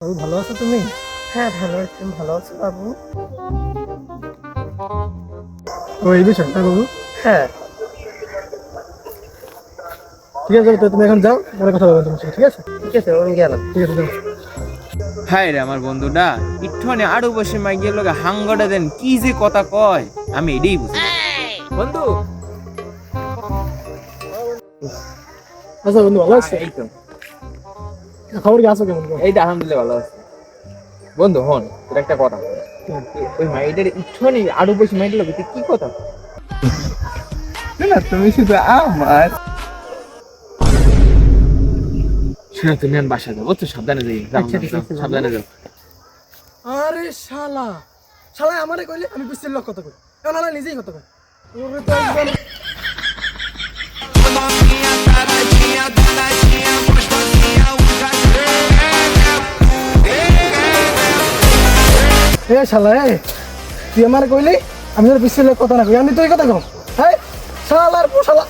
বাবু ভালো আছো তুমি? হ্যাঁ ভালো আছি। তুমি ভালো আছো বাবু? ও এই বিষয়টা বাবু, হ্যাঁ ঠিক আছে তো তুমি এখন যাও, পরে কথা বলবো তোমার সাথে, ঠিক আছে? ঠিক আছে, আমি গেলাম। ঠিক আছে যাও। হাই রে আমার বন্ধুটা ইঠনে আরো বসে মাইগের লগে হাঙ্গটা দেন কি যে কথা কয় আমি এটাই বুঝি না। বন্ধু আচ্ছা বন্ধু ভালো আছে? এই তো খবর কি আছো কেমন? এই তো আলহামদুলিল্লাহ ভালো আছে। বন্ধু হন তোর একটা কথা বল। ওই মাইডের ইঠনে আরো বসে মাইগের লগে তুই কি কথা না তুমি শুধু আমার শুনে তুমি আমি বাসা যাবো তো সাবধানে যাই যাও, আচ্ছা, ঠিক যাও, আছে, সাবধানে যাও। আরে শালা, শালা আমারে কইলে আমি বিশ্বের লোক কত কই, এখন আলা নিজেই কত কই। ওরে তো একদম এ শালা এ, তুই আমারে কইলি আমি তোর বিশ্বের লোক কথা না কই, আমি তুই কথা কম। হ্যাঁ শালার শালা